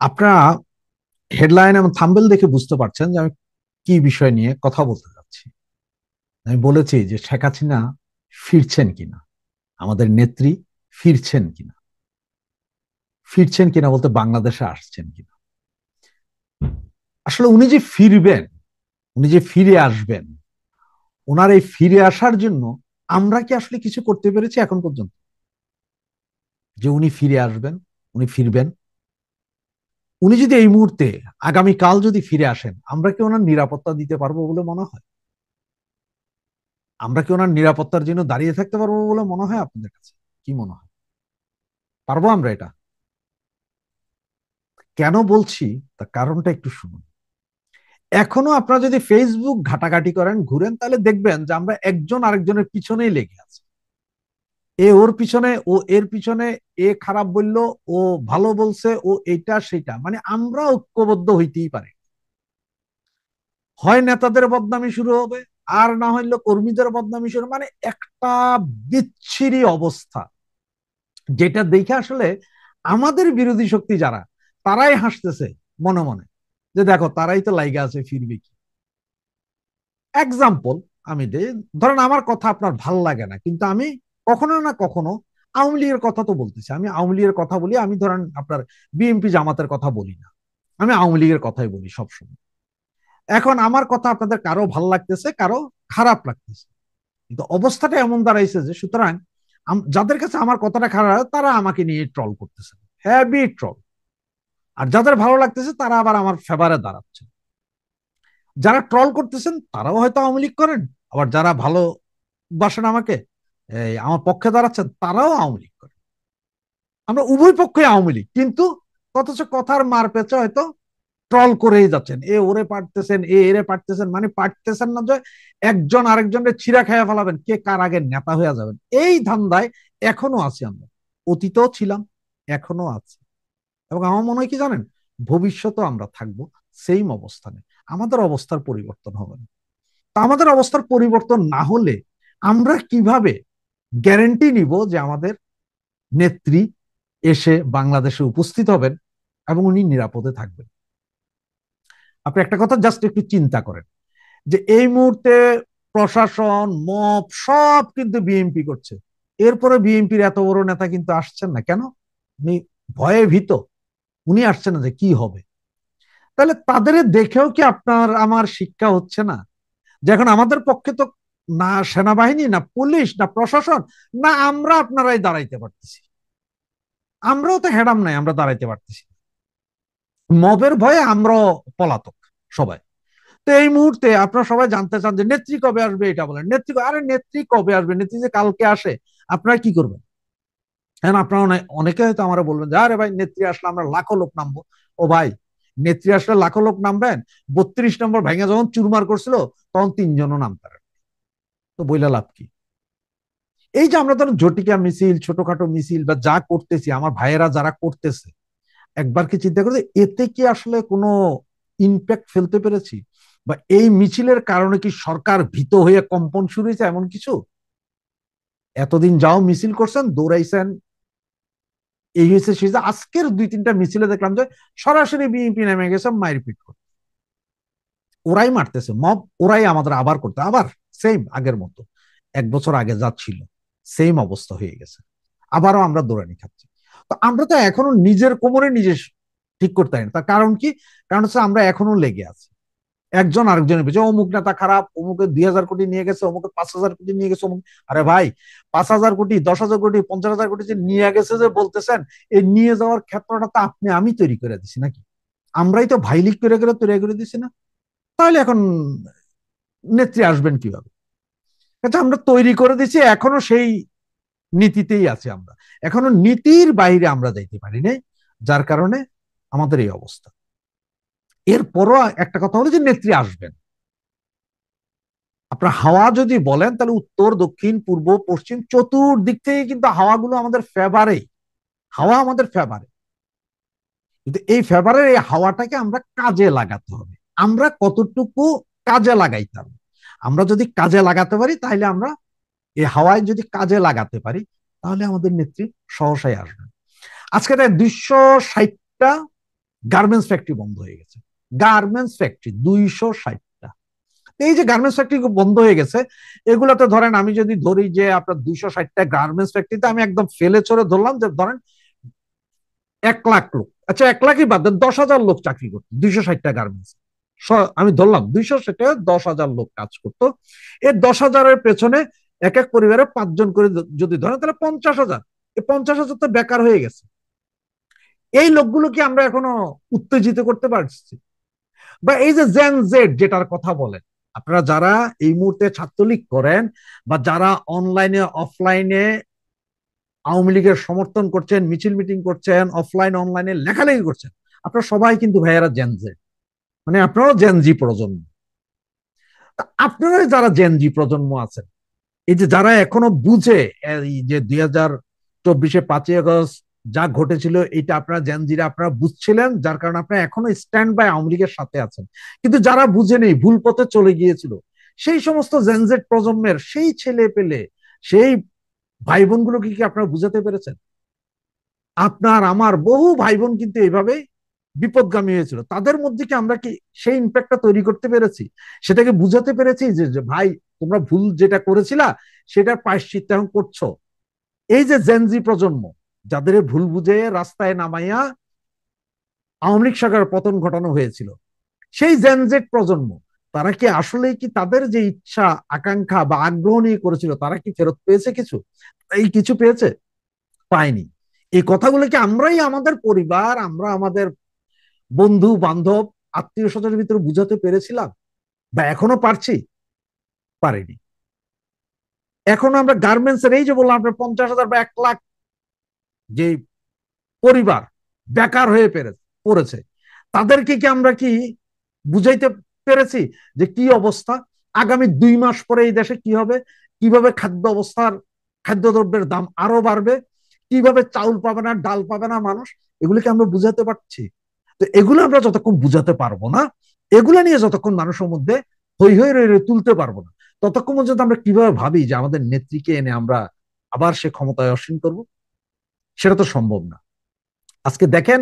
আপনারা হেডলাইন এবং থাম্বনেল দেখে বুঝতে পারছেন যে আমি কি বিষয় নিয়ে কথা বলতে যাচ্ছি। আমি বলেছি যে শেখ হাসিনা ফিরছেন কিনা, আমাদের নেত্রী ফিরছেন কিনা। ফিরছেন কিনা বলতে বাংলাদেশে আসছেন কিনা। আসলে উনি যে ফিরবেন, উনি যে ফিরে আসবেন, ওনার এই ফিরে আসার জন্য আমরা কি আসলে কিছু করতে পেরেছি এখন পর্যন্ত? যে উনি ফিরে আসবেন, উনি ফিরবেন, উনি যদি এই মুহূর্তে আগামীকাল যদি ফিরে আসেন, আমরা কি ওনার নিরাপত্তা দিতে পারবো বলে মনে হয়? আমরা কি ওনার নিরাপত্তার জন্য দাঁড়িয়ে থাকতে পারবো বলে মনে হয় আপনাদের কাছে? কি মনে হয়, পারবো আমরা এটা? কেন বলছি তার কারণটা একটু শুনুন। এখনো আপনারা যদি ফেসবুক ঘাটাঘাটি করেন, ঘুরেন, তাহলে দেখবেন যে আমরা একজন আরেকজনের পিছনেই লেগে আছি। এ ওর পিছনে, ও এর পিছনে, এ খারাপ বললো, ও ভালো বলছে, ও এটা সেটা, মানে আমরা ঐক্যবদ্ধ হইতেই পারি। হয় নেতাদের বদনামি শুরু হবে, আর না হইলে কর্মীদের বদনামি শুরু, মানে একটা বিচ্ছিরি অবস্থা, যেটা দেখে আসলে আমাদের বিরোধী শক্তি যারা, তারাই হাসতেছে মনে মনে, যে দেখো তারাই তো লাইগা আছে, ফিরবে কি। এক্সাম্পল আমি দিই, ধরেন আমার কথা আপনার ভাল লাগে না, কিন্তু আমি কখনো না কখনো আওয়ামী লীগের কথা তো বলতেছি। আমি আওয়ামী লীগের কথা বলি, আমি ধরেন আপনার বিএনপি জামাতের কথা বলি না, আমি আওয়ামী লীগের কথাই বলি সবসময়। এখন আমার কথা আপনাদের কারো ভাল লাগতেছে, কারো খারাপ লাগতেছে, কিন্তু অবস্থাটা এমন দাঁড়াইছে যে সুতরাং যাদের কাছে আমার কথাটা খারাপ, তারা আমাকে নিয়ে ট্রল করতেছে, হ্যাভি ট্রল। আর যাদের ভালো লাগতেছে তারা আবার আমার ফেভারে দাঁড়াচ্ছে। যারা ট্রল করতেছেন তারাও হয়তো আওয়ামী লীগ করেন, আবার যারা ভালোবাসেন আমাকে, এই আমার পক্ষে দাঁড়াচ্ছেন, তারাও আওয়ামী লীগ করেন। আমরা উভয় পক্ষে আওয়ামী লীগ, কিন্তু অথচ কথার মার পেঁচে হয়তো ট্রল করেই যাচ্ছেন। এ ওরে পারতেছেন, এ এরে পারতেছেন, মানে পারতেছেন না যে একজন আরেকজনের চিরা খাইয়া ফেলাবেন, কে কার আগে নেতা হয়ে যাবেন, এই ধান্দায় এখনো আছি আমরা। অতীতেও ছিলাম, এখনো আছি, এবং আমার মনে হয় কি জানেন, ভবিষ্যতেও আমরা থাকবো সেম অবস্থানে। আমাদের অবস্থার পরিবর্তন হবে না। তা আমাদের অবস্থার পরিবর্তন না হলে আমরা কিভাবে গ্যারেন্টি নিব যে আমাদের নেত্রী এসে বাংলাদেশে উপস্থিত হবেন এবং উনি নিরাপদে থাকবেন? আপনি একটা কথা জাস্ট একটু চিন্তা করেন, যে এই মুহূর্তে প্রশাসন, মব সব কিন্তু বিএনপি করছে, এরপরে বিএনপির এত বড় নেতা কিন্তু আসছেন না কেন? উনি ভয়ে ভীত, উনি আসছেন না যে কি হবে। তাহলে তাদের দেখেও কি আপনার আমার শিক্ষা হচ্ছে না, যে এখন আমাদের পক্ষে তো না সেনাবাহিনী, না পুলিশ, না প্রশাসন, না আমরা আপনারাই দাঁড়াইতে পারতেছি। আমরাও তো হেডাম নাই, আমরা দাঁড়াইতে পারতেছি। মবের ভয়ে আমরাও পলাতক সবাই। তো এই মুহূর্তে আপনারা সবাই জানতে চান যে নেত্রী কবে আসবে, এটা বলেন। নেত্রী, আরে নেত্রী কবে আসবে? নেত্রী যে কালকে আসে, আপনারা কি করবেন? হ্যাঁ, আপনারা অনেকে হয়তো আমরা বলবেন যে আরে ভাই, নেত্রী আসলে আমরা লাখো লোক নামবো। ও ভাই, নেত্রী আসলে লাখো লোক নামবেন? 32 নম্বর ভেঙে যখন চুরমার করছিল, তখন 3 জনও নামতার, তো বইলা লাভ কি? এই যে আমরা ধরুন জটিকা মিছিল, ছোটখাটো মিছিল বা যা করতেছি, আমার ভাইয়েরা যারা করতেছে, একবার কি চিন্তা করে এতে কি আসলে কোনো ইম্প্যাক্ট ফেলতে পেরেছি? বা এই মিছিলের কারণে কি সরকার ভীত হয়ে কম্পন শুরু হয়েছে এমন কিছু? এতদিন যাও মিছিল করছেন, দৌড়াইছেন, এই হয়েছে সেই হয়েছে, আজকের 2-3টা মিছিলে দেখলাম যে সরাসরি বিএনপি নেমে গেছে মারপিট করতে। ওরাই মারতেছে মব, ওরাই আমাদের আবার করতে, আবার সেম আগের মতো 1 বছর আগে যা ছিল সেম অবস্থা হয়ে গেছে। আবারও আমরা দৌড়ানি খাচ্ছি। তো আমরা তো এখনো নিজের কোমরে নিজে ঠিক করতে পারি না। তার কারণ কি? কারণ হচ্ছে আমরা এখনো লেগে আছি একজন আরেকজনের পিছনে। অমুক নেতা খারাপ, অমুকে 2,000 কোটি নিয়ে গেছে, অমুকে 5,000 কোটি নিয়ে গেছে, অমুক। আরে ভাই, 5,000 কোটি, 10,000 কোটি, 50,000 কোটি যে নিয়ে গেছে যে বলতেছেন, এই নিয়ে যাওয়ার ক্ষেত্রটা তো আপনি আমি তৈরি করে দিছি নাকি? আমরাই তো ভাইলিক করে করে তৈরি করে দিছি না? তাহলে এখন নেত্রী আসবেন কিভাবে? আচ্ছা, আমরা তৈরি করে দিছি, এখনো সেই নীতিতেই আছি আমরা, এখনো নীতির বাইরে আমরা যাইতে পারি নাই, যার কারণে আমাদের এই অবস্থা। এরপরও একটা কথা হলো যে নেত্রী আসবেন। আপনার হাওয়া যদি বলেন, তাহলে উত্তর, দক্ষিণ, পূর্ব, পশ্চিম চতুর্দিক থেকে কিন্তু হাওয়াগুলো আমাদের ফেভারে, হাওয়া আমাদের ফেভারে। কিন্তু এই ফেভারের এই হাওয়াটাকে আমরা কাজে লাগাতে হবে। আমরা কতটুকু কাজে লাগাইতাম, আমরা যদি কাজে লাগাতে পারি, তাহলে আমরা এই হাওয়ায় যদি কাজে লাগাতে পারি, তাহলে আমাদের নেত্রী সহসাই আসবেন। আজকে তাই 260টা গার্মেন্টস ফ্যাক্টরি বন্ধ হয়ে গেছে। গার্মেন্টস ফ্যাক্টরি 260টা। এই যে গার্মেন্টস ফ্যাক্টরি বন্ধ হয়ে গেছে, এগুলোতে ধরেন আমি যদি ধরি যে আপনার 260টা গার্মেন্টস ফ্যাক্টরিতে আমি একদম ফেলে চড়ে ধরলাম যে ধরেন 1 লাখ লোক, আচ্ছা 1 লাখই বাদ দেন, 10,000 লোক চাকরি করতো 260টা গার্মেন্টস। আমি ধরলাম 260টা, 10,000 লোক কাজ করতো। এই 10,000-এর পেছনে এক এক পরিবারে 5 জন করে যদি ধরেন, তাহলে 50,000। এই 50,000 তো বেকার হয়ে গেছে। এই লোকগুলো কি আমরা এখনো উত্তেজিত করতে পারছি? বা এই যে জেন জেড যেটার কথা বলেন, আপনারা যারা এই মুহূর্তে ছাত্রলীগ করেন বা যারা অনলাইনে অফলাইনে আওয়ামী লীগের সমর্থন করছেন, মিছিল মিটিং করছেন, অফলাইন অনলাইনে লেখালেখি করছেন, আপনারা সবাই কিন্তু ভাইয়েরা জেন জেড, মানে আপনারাও জেন জি প্রজন্ম। আপনারা যারা জেন জি প্রজন্ম আছেন, এই যে যারা এখনো বুঝে এই যে 2024 5ই আগস্ট যা ঘটেছিল, এটা আপনারা জেনজিরা আপনারা বুঝছিলেন, যার কারণে আপনারা এখনো স্ট্যান্ড বাই আওয়ামী লীগের সাথে আছেন। কিন্তু যারা বুঝে নেই, ভুল পথে চলে গিয়েছিল, সেই সমস্ত জেনজেড প্রজন্মের সেই ছেলে পেলে, সেই ভাই বোনগুলোকে কি আপনারা বুঝাতে পেরেছেন? আপনার আমার বহু ভাই বোন কিন্তু এইভাবে বিপদগামী হয়েছিল, তাদের মধ্যে কি আমরা কি সেই ইম্প্যাক্টটা তৈরি করতে পেরেছি? সেটাকে বুঝাতে পেরেছি যে ভাই তোমরা ভুল যেটা করেছিলা সেটার প্রায়শ্চিত্ত এখন করছো। এই যে জেনজি প্রজন্ম, যাদের ভুল বুঝে রাস্তায় নামাইয়া আওয়ামী লীগ সরকারের পতন ঘটানো হয়েছিল, সেই জেনজেড প্রজন্ম, তারা কি আসলে কি তাদের যে ইচ্ছা আকাঙ্ক্ষা বা আগ্রহ নিয়ে করেছিল, তারা কি ফেরত পেয়েছে কিছু? এই কিছু পেয়েছে? পায়নি। এই কথাগুলোকে আমরাই আমাদের পরিবার, আমরা আমাদের বন্ধু বান্ধব আত্মীয় স্বজনের ভিতরে বুঝাতে পেরেছিলাম বা এখনো পারছি? পারিনি। এখন আমরা গার্মেন্টস এর এই যে বললাম আপনার 50,000 বা 1 লাখ যে পরিবার বেকার হয়ে পড়েছে, তাদেরকে কি আমরা কি বুঝাইতে পেরেছি যে কি অবস্থা, আগামী 2 মাস পরে এই দেশে কি হবে, কিভাবে খাদ্যদ্রব্যের দাম আরো বাড়বে, কিভাবে চাউল পাবে না, ডাল পাবে না মানুষ, এগুলোকে আমরা বুঝাতে পারছি? তো এগুলো আমরা যতক্ষণ বুঝাতে পারবো না, এগুলো নিয়ে যতক্ষণ মানুষের মধ্যে হই হই রই রই তুলতে পারবো না, ততক্ষণ পর্যন্ত আমরা কিভাবে ভাবি যে আমাদের নেত্রীকে এনে আমরা আবার সে ক্ষমতায় আসীন করব? সেটা তো সম্ভব না। আজকে দেখেন,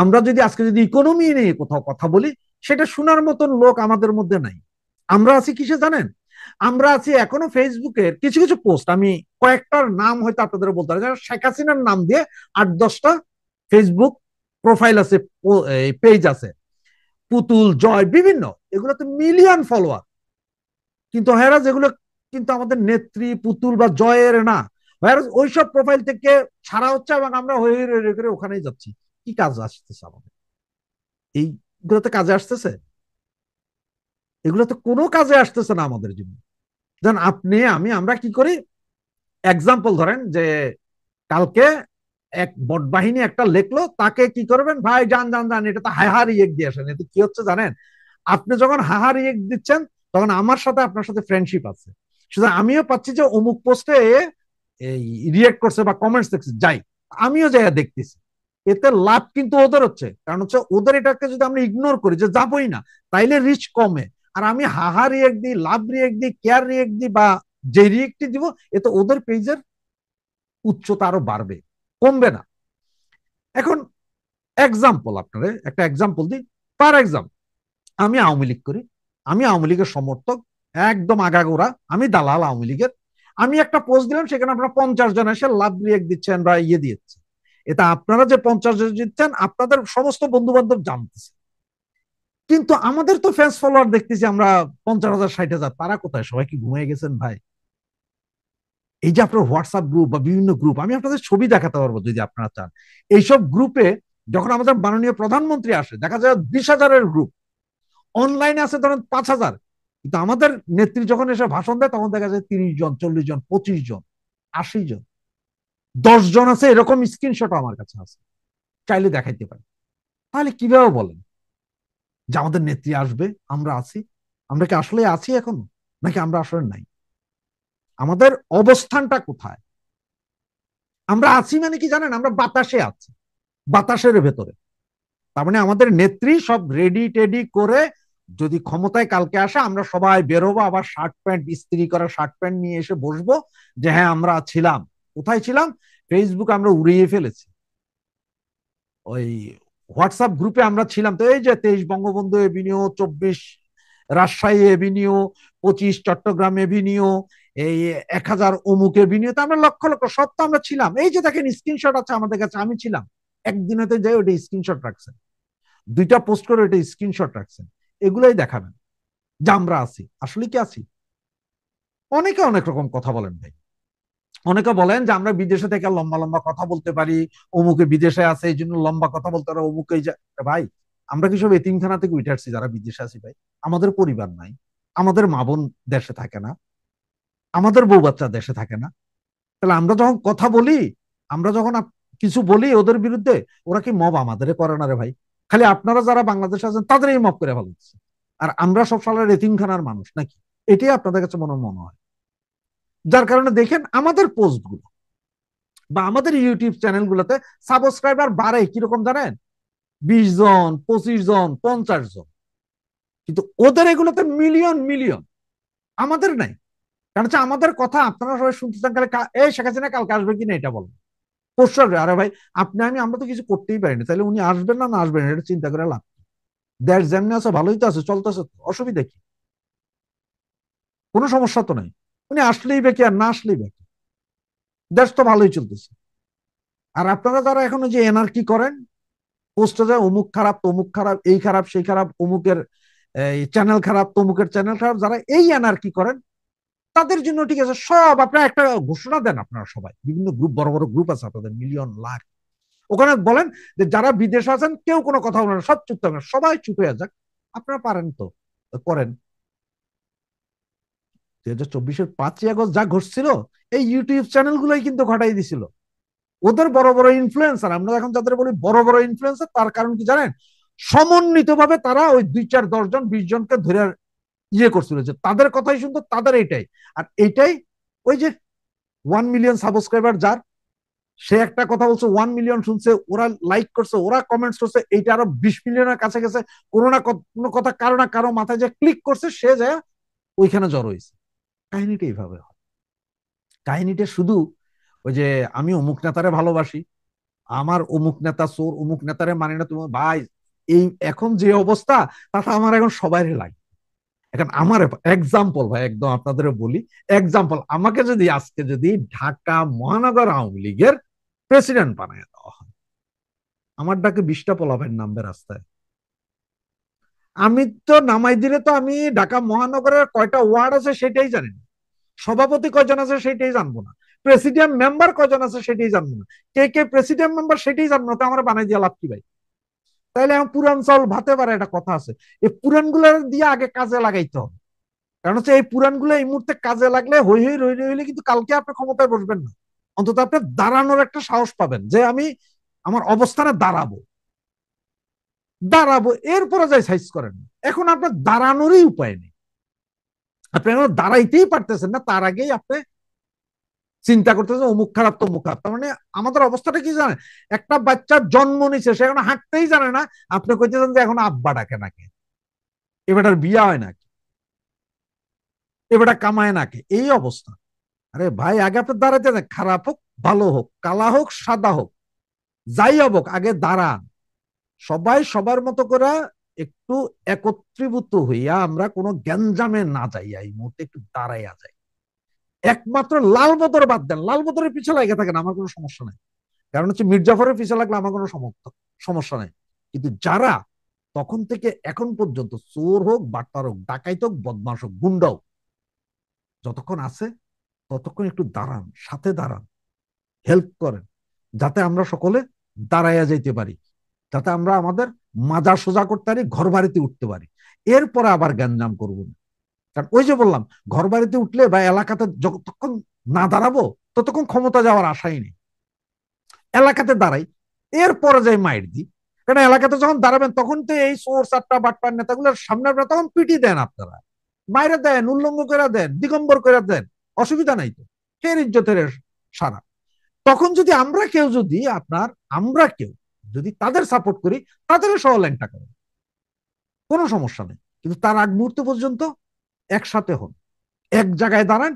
আমরা যদি আজকে যদি ইকোনমি নিয়ে কোথাও কথা বলি, সেটা শোনার মতন লোক আমাদের মধ্যে নাই। আমরা আছি কিসে জানেন? আমরা আছি এখনো ফেসবুকের কিছু কিছু পোস্ট, আমি কয়েকটার নাম হয়তো আপনাদের বলতে পারি, শেখ হাসিনার নাম দিয়ে 8-10টা ফেসবুক প্রোফাইল আছে, পেজ আছে, পুতুল জয় বিভিন্ন, এগুলোতে মিলিয়ন ফলোয়ার। কিন্তু হেরাজ এগুলো কিন্তু আমাদের নেত্রী পুতুল বা জয়ের না। হেরাজ ওইসব প্রোফাইল থেকে ছাড়া হচ্ছে এবং আমরা হয়ে করে ওখানেই যাচ্ছি। কি কাজ আসতেছে আমাদের? এইগুলোতে কাজে আসতেছে? এগুলোতে কোনো কাজে আসতেছে না আমাদের জন্য। যেন আপনি আমি আমরা কি করি, এক্সাম্পল ধরেন যে কালকে এক বট বাহিনী একটা লেখলো, তাকে কি করবেন, ভাই যান যান যান, এটা তো হাহার ইয়েক দিয়ে আসেন। এতে কি হচ্ছে জানেন? আপনি যখন হাহার ইয়েক দিচ্ছেন, তখন আমার সাথে আপনার সাথে ফ্রেন্ডশিপ আছে, সুতরাং আমিও পাচ্ছি যে অমুক পোস্টে এই রিয়েক্ট করছে বা কমেন্টস দেখছে, যাই আমিও যাই দেখতেছি। এতে লাভ কিন্তু ওদের হচ্ছে, কারণ হচ্ছে ওদের এটাকে যদি আমরা ইগনোর করি যে যাবই না, তাইলে রিচ কমে। আর আমি হাহা রিয়েক্ট দিই, লাভ রিয়েক্ট দিই, কেয়ার রিয়েক্ট দিই বা যে রিয়েক্টই দিব, এতে ওদের পেজের উচ্চতা আরো বাড়বে, কমবে না। এখন এক্সাম্পল, আপনারে একটা এক্সাম্পল দিই। ফর এক্সাম্পল, আমি আওয়ামী লীগ করি, আমি আওয়ামী লীগের সমর্থক, একদম আগাগোড়া, আমি দালাল আওয়ামী লীগের। আমি একটা পোস্ট দিলাম, সেখানে আপনারা 50 জন এসে লাভ রিয়েক্ট দিচ্ছেন বা ইয়ে দিচ্ছেন। এটা আপনারা যে 50 জন দিচ্ছেন, আপনাদের সমস্ত বন্ধু বান্ধব জানতেছে, কিন্তু আমাদের তো ফ্যান্স ফলোয়ার দেখতেছি আমরা 50,000 60,000, তারা কোথায়? সবাই কি ঘুমিয়ে গেছেন ভাই? এই যে আপনার হোয়াটসঅ্যাপ গ্রুপ বা বিভিন্ন গ্রুপ, আমি আপনাদের ছবি দেখাতে পারবো যদি আপনারা চান। এইসব গ্রুপে যখন আমাদের মাননীয় প্রধানমন্ত্রী আসে, দেখা যায় 20,000-এর গ্রুপ, অনলাইনে আছে ধরেন 5,000, কিন্তু আমাদের নেত্রী যখন এসে ভাষণ দেয়, তখন দেখা যায় 30 জন, 40 জন, 25 জন, 80 জন, 10 জন আছে, এরকম স্ক্রিনশট আমার কাছে আছে, চাইলে দেখাইতে পারি। তাহলে কিভাবে বলেন যে আমাদের নেত্রী আসবে, আমরা আছি? আমরা কি আসলে আছি এখন, নাকি আমরা আসলে নাই? আমাদের অবস্থানটা কোথায়? আমরা আছি মানে কি জানেন? আমরা বাতাসে আছি, বাতাসের ভেতরে। তার মানে আমাদের নেত্রী সব রেডি টেডি করে যদি ক্ষমতায় কালকে আসে, আমরা সবাই বেরোবো, আবার শার্ট প্যান্ট, ইস্ত্রি করা শার্ট প্যান্ট নিয়ে এসে বসবো যে হ্যাঁ আমরা ছিলাম। কোথায় ছিলাম? ফেসবুক আমরা উড়িয়ে ফেলেছি, ওই হোয়াটসঅ্যাপ গ্রুপে আমরা ছিলাম তো, এই যে 23 Bangabandhu avenue, 24 Rajshahi avenue, 25 Chattogram avenue, এই 1000 অমুক এভিনিউ, তো আমরা লক্ষ লক্ষ সব তো আমরা ছিলাম। এই যে দেখেন স্ক্রিনশট আছে আমাদের কাছে, আমি ছিলাম। একদিনেতে যাই ওটা স্ক্রিনশট রাখছেন, 2টা পোস্ট করে ওটা স্ক্রিনশট রাখছেন, এগুলাই দেখাবেন যে আমরা আছি। আসলে কি আছি? অনেকে অনেক রকম কথা বলেন ভাই। অনেকে বলেন যে আমরা বিদেশে থেকে লম্বা লম্বা কথা বলতে পারি, অমুকে বিদেশে আছে এই জন্য লম্বা কথা বলতে পারে, অমুকে ভাই আমরা কি সব এতিমখানা থেকে উঠে আসছি যারা বিদেশে আছি? ভাই আমাদের পরিবার নাই, আমাদের মা বোন দেশে থাকে না, আমাদের বউ বাচ্চা দেশে থাকে না? তাহলে আমরা যখন কথা বলি, আমরা যখন কিছু বলি ওদের বিরুদ্ধে, ওরা কি মব আমাদের করে না রে ভাই? খালি আপনারা যারা বাংলাদেশে আছেন তাদেরই মব করে ফেলছে, আর আমরা সব সালের এতিমখানার মানুষ নাকি? এটাই আপনাদের কাছে মনে মনে হয়। যার কারণে দেখেন আমাদের পোস্ট গুলো বা আমাদের ইউটিউব চ্যানেলগুলোতে সাবস্ক্রাইবার বাড়ে কিরকম জানেন? 20 জন, 25 জন, 50 জন। কিন্তু ওদের এগুলোতে মিলিয়ন মিলিয়ন, আমাদের নাই। কারণ হচ্ছে আমাদের কথা আপনারা সবাই শুনতে চান, কালে এই শেখ হাসিনা কালকে আসবে কিনা এটা বলেন। পরশু আসবে, আরে ভাই আপনি আমি আমরা তো কিছু করতেই পারিনি, তাহলে উনি আসবেন না না আসবেন এটা চিন্তা করে লাভ। দেশ যেমনি আছে ভালোই তো আছে, চলতেছে তো, অসুবিধা কি? কোনো সমস্যা তো নাই। উনি আসলেই বেকি আর না আসলেই বেকি, দেশ তো ভালোই চলতেছে। আর আপনারা যারা এখনো যে এনআরকি করেন, পোস্টে যায় অমুক খারাপ তমুক খারাপ, এই খারাপ সেই খারাপ, অমুকের চ্যানেল খারাপ তমুকের চ্যানেল খারাপ, যারা এই এনআরকি করেন তাদের জন্য ঠিক আছে সব। আপনারা একটা ঘোষণা দেন, আপনারা সবাই বিভিন্ন গ্রুপ, বড় বড় গ্রুপ আছে আপনাদের মিলিয়ন লাখ, ওখানে বলেন যে যারা বিদেশে আছেন কেউ কোনো কথা বলেন, সব চুপ থাকবেন, সবাই চুপ হয়ে যাক। আপনারা পারেন তো করেন। 2024-এর 5ই আগস্ট যা ঘটছিল, এই ইউটিউব চ্যানেল গুলোই কিন্তু ঘটাই দিছিল। ওদের বড় বড় ইনফ্লুয়েন্সার, আমরা এখন যাদের বলি বড় বড় ইনফ্লুয়েন্সার, তার কারণ কি জানেন? সমন্বিত ভাবে তারা ওই 2, 4, 10 জন 20 জনকে ধরে ইয়ে করছিল যে তাদের কথাই শুনতো, তাদের এইটাই। আর এইটাই ওই যে 1 মিলিয়ন সাবস্ক্রাইবার যার, সে একটা কথা বলছে, 1 মিলিয়ন শুনছে, ওরা লাইক করছে, ওরা কমেন্টস করছে, এইটা আরো 20 মিলিয়নের কাছে গেছে। কোনো না কোনো কথা কারো না কারো মাথায় যে ক্লিক করছে, সে যায় ওইখানে জড়ো হয়েছে। কাহিনীটা এইভাবে হয়। কাহিনীটা শুধু ওই যে আমি অমুক নেতারে ভালোবাসি, আমার অমুক নেতা চোর, অমুক নেতারে মানে না, তুমি ভাই এই এখন যে অবস্থা, তাতে আমার এখন সবাই লাগে। এখন আমার এক্সাম্পল ভাই একদম আপনাদের বলি, এক্সাম্পল আমাকে যদি আজকে যদি ঢাকা মহানগর আওয়ামী লীগের প্রেসিডেন্ট বানায় দেওয়া হয়, আমার ডাকে 20টা পোলাপের নামবে রাস্তায়, আমি তো নামাই দিলে তো আমি ঢাকা মহানগরের কয়টা ওয়ার্ড আছে সেটাই জানি না, সভাপতি কয়জন আছে সেটাই জানবো না, প্রেসিডেন্ট মেম্বার কয়জন আছে সেটাই জানবো না, কে কে প্রেসিডেন্ট মেম্বার সেটাই জানবো না, তো আমার বানাই দিয়ে লাভ কি ভাই? তাইলে আমার পুরান চাউল ভাতে পারে একটা কথা আছে, এই পুরান গুলো দিয়ে আগে কাজে লাগাইতে হবে। কারণ হচ্ছে এই পুরান গুলো এই মুহূর্তে কাজে লাগলে হই হই রই রই হইলে কিন্তু কালকে আপনি ক্ষমতায় বসবেন না। অন্তত আপনি দাঁড়ানোর একটা সাহস পাবেন যে আমি আমার অবস্থানে দাঁড়াবো, দাঁড়াবো, এরপরে যাই সাইজ করেন। এখন আপনার দাঁড়ানোরই উপায় নেই, আপনি এখন দাঁড়াইতেই পারতেছেন না, তার আগেই আপনি চিন্তা করতেছে অমুক খারাপ তমুক খারাপ। তার মানে আমাদের অবস্থাটা কি জানেন? একটা বাচ্চার জন্ম নিচ্ছে, সে এখন হাঁটতেই জানে না, আপনি কইতেছেন যে এখন আব্বা ডাকে নাকি, এবারটার বিয়া হয় নাকি, এবারটা কামায় নাকি, এই অবস্থা। আরে ভাই আগে আপনি দাঁড়াইতে দেন, খারাপ হোক ভালো হোক, কালা হোক সাদা হোক, যাই হোক আগে দাঁড়ান। সবাই সবার মতো করে একটু একত্রীভূত হইয়া আমরা কোনো গ্যাঞ্জামে না যাইয়া এই মুহূর্তে একটু দাঁড়াইয়া যাই। একমাত্র লাল বদর বাদ দেন, লাল বদরের পিছনে লেগে থাকেন, আমার কোনো সমস্যা নাই। কারণ হচ্ছে মির্জাফরের পিছনে লাগলে আমার কোনো সমস্যা নাই। কিন্তু যারা তখন থেকে এখন পর্যন্ত চোর হোক বাটপার হোক ডাকাইত হোক বদমাস হোক গুন্ডা হোক, যতক্ষণ আছে ততক্ষণ একটু দাঁড়ান, সাথে দাঁড়ান, হেল্প করেন, যাতে আমরা সকলে দাঁড়াইয়া যাইতে পারি, যাতে আমরা আমাদের মাজার সোজা করতে পারি, ঘর বাড়িতে উঠতে পারি। এরপরে আবার গ্যাঞ্জাম করবো না। কারণ ওই যে বললাম, ঘর বাড়িতে উঠলে বা এলাকাতে যতক্ষণ না দাঁড়াবো ততক্ষণ ক্ষমতা যাওয়ার আশাই নেই। এলাকাতে দাঁড়াই, এরপরে যাই মাইর দিই। কারণ এলাকাতে যখন দাঁড়াবেন তখন তো এই সোর্স আটটা বাটপার নেতাগুলোর সামনে আপনারা তখন পিটি দেন, আপনারা মাইরে দেন, উল্লঙ্গ করে দেন, দিগম্বর করে দেন, অসুবিধা নাই তো, ফের ইজ্জতের সারা। তখন যদি আমরা কেউ যদি আপনার আমরা কেউ যদি তাদের সাপোর্ট করি, তাদের সহ ল্যাংটা করেন, কোনো সমস্যা নেই। কিন্তু তার আগ মুহূর্ত পর্যন্ত একসাথে হন, এক জায়গায় দাঁড়ান,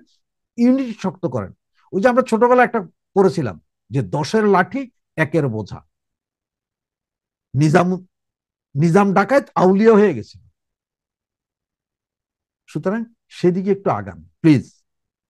ইউনিটি শক্ত করেন। ওই যে আমরা ছোটবেলায় একটা পড়েছিলাম যে 10-এর লাঠি 1-এর বোঝা। নিজাম নিজাম ডাকাত আউলিয়া হয়ে গেছিল। সুতরাং সেদিকে একটু আগান প্লিজ।